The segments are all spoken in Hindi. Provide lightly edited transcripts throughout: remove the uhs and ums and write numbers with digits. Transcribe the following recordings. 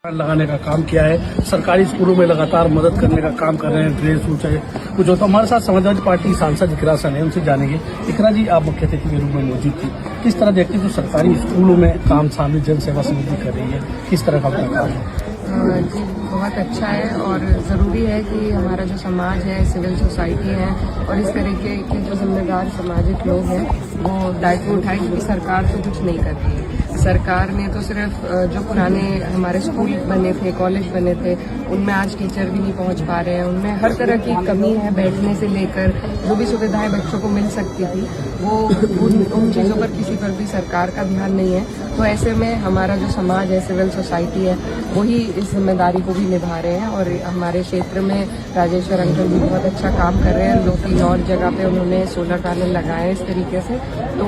लगाने का काम किया है। सरकारी स्कूलों में लगातार मदद करने का काम कर रहे हैं। ड्रेस ऊंचाई कुछ होता। हमारे साथ समाजवादी पार्टी सांसद इकरा सन है, उनसे जानेंगे। इकरा जी, आप मुख्य अतिथि के रूप में मौजूद थी, किस तरह देखते जो सरकारी स्कूलों में काम शामिल जन सेवा समिति कर रही है, किस तरह का अपना काम है? जी, बहुत अच्छा है और ज़रूरी है कि हमारा जो समाज है, सिविल सोसाइटी है और इस तरीके के जो जिम्मेदार सामाजिक लोग हैं वो दायित्व उठाएं, क्योंकि सरकार तो कुछ नहीं कर रही है। सरकार ने तो सिर्फ जो पुराने हमारे स्कूल बने थे, कॉलेज बने थे, उनमें आज टीचर भी नहीं पहुंच पा रहे हैं। उनमें हर तरह की कमी है, बैठने से लेकर जो भी सुविधाएं बच्चों को मिल सकती थी वो उन चीज़ों पर किसी पर भी सरकार का ध्यान नहीं है। तो ऐसे में हमारा जो समाज है, सिविल सोसाइटी है, वही इस जिम्मेदारी को भी निभा रहे हैं। और हमारे क्षेत्र में राजेश्वर अंकल भी बहुत अच्छा काम कर रहे हैं। 2-3 और जगह पे उन्होंने सोलर पैनल लगाए इस तरीके से। तो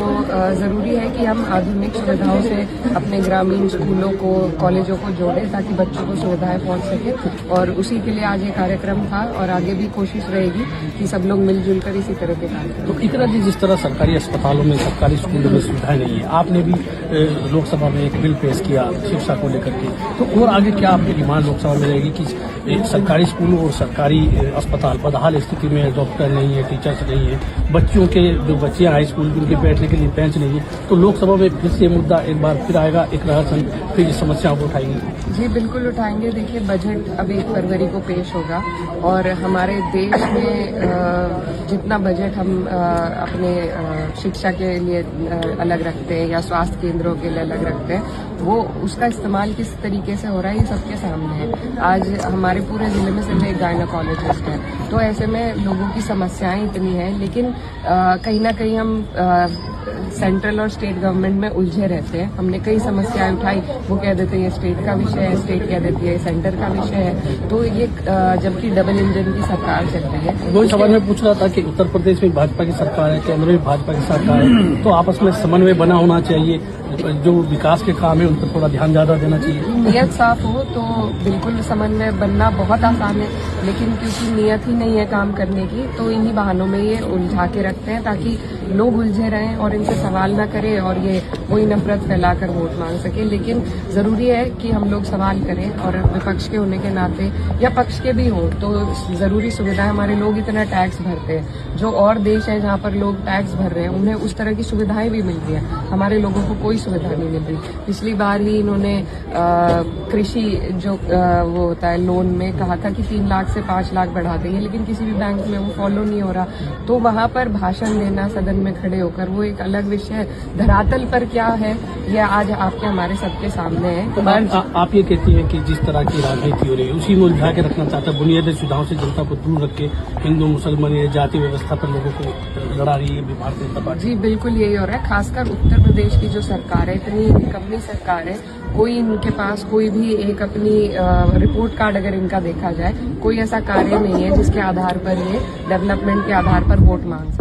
ज़रूरी है कि हम आधुनिक सुविधाओं से अपने ग्रामीण स्कूलों को, कॉलेजों को जोड़ें ताकि बच्चों को सुविधाएं पहुंच सके। और उसी के लिए आज ये कार्यक्रम था और आगे भी कोशिश रहेगी कि सब लोग मिलजुल कर इसी तरह के काम करें। तो इकरा जी, जिस तरह सरकारी अस्पतालों में, सरकारी स्कूलों में सुविधाएं नहीं है, आपने भी लोकसभा में एक बिल पेश किया शिक्षा को लेकर के, तो और आगे क्या आपकी डिमांड लोकसभा में रहेगी कि सरकारी स्कूलों और सरकारी अस्पताल बदहाल स्थिति में, डॉक्टर नहीं है, टीचर्स नहीं है, बच्चों के जो बच्चे हाई स्कूल में उनके बैठने के लिए बेंच नहीं है, तो लोकसभा में फिर से मुद्दा एक बार फिर आएगा, इकरा सन फिर इस समस्या को उठाएंगे? जी बिल्कुल उठाएंगे। देखिए, बजट अब 1 फरवरी को पेश होगा और हमारे देश में जितना बजट हम अपने शिक्षा के लिए अलग रखते हैं या स्वास्थ्य केंद्रों के लिए अलग रखते हैं, वो उसका इस्तेमाल किस तरीके से हो रहा है ये सबके सामने है। आज हमारे पूरे जिले में सिर्फ एक गायनोकोलॉजिस्ट है, तो ऐसे में लोगों की समस्याएं इतनी हैं, लेकिन कहीं ना कहीं हम सेंट्रल और स्टेट गवर्नमेंट में उलझे रहते हैं। हमने कई समस्याएं उठाई, वो कह देते हैं ये स्टेट का विषय है, स्टेट कह देती है सेंटर का विषय है। तो ये जबकि डबल इंजन की सरकार चल रही है। वही सवाल मैं पूछ रहा था कि उत्तर प्रदेश में भाजपा की सरकार है, केंद्र में भाजपा की सरकार है, तो आपस में समन्वय बना होना चाहिए। जो विकास के काम है उन पर थोड़ा ध्यान ज्यादा देना चाहिए। नियत साफ हो तो बिल्कुल समन्वय बनना बहुत आसान है, लेकिन क्योंकि नियत ही नहीं है काम करने की, तो इन्हीं बहानों में ये उलझा के रखते हैं ताकि लोग उलझे रहें और इनसे सवाल ना करें और ये वही नफरत फैलाकर वोट मांग सके। लेकिन जरूरी है कि हम लोग सवाल करें और विपक्ष के होने के नाते या पक्ष के भी हो तो जरूरी सुविधाएं, हमारे लोग इतना टैक्स भरते हैं, जो और देश है जहाँ पर लोग टैक्स भर रहे हैं उन्हें उस तरह की सुविधाएं भी मिल रही है, हमारे लोगों को कोई सुविधा नहीं मिल रही। पिछली बार ही इन्होंने कृषि जो वो होता है लोन में कहा था कि 3 लाख से 5 लाख बढ़ा देंगे, लेकिन किसी भी बैंक में वो फॉलो नहीं हो रहा। तो वहां पर भाषण देना सदन में खड़े होकर वो एक अलग विषय है। धरातल पर क्या है यह आज आपके हमारे सबके सामने है। तो आप ये कहती हैं कि जिस तरह की राजनीति हो रही है उसी में उलझा के रखना चाहता है, बुनियादी सुविधाओं से जनता को दूर रख के हिंदू मुसलमान या जाति व्यवस्था पर लोगों को लड़ा रही है भारतीय जनता पार्टी। जी बिल्कुल यही हो रहा है। खासकर उत्तर प्रदेश की जो सरकार है, इतनी निकम्मी सरकार है, कोई इनके पास कोई भी एक अपनी रिपोर्ट कार्ड अगर इनका देखा जाए, कोई ऐसा कार्य नहीं है जिसके आधार पर ये डेवलपमेंट के आधार पर वोट मांग सकते।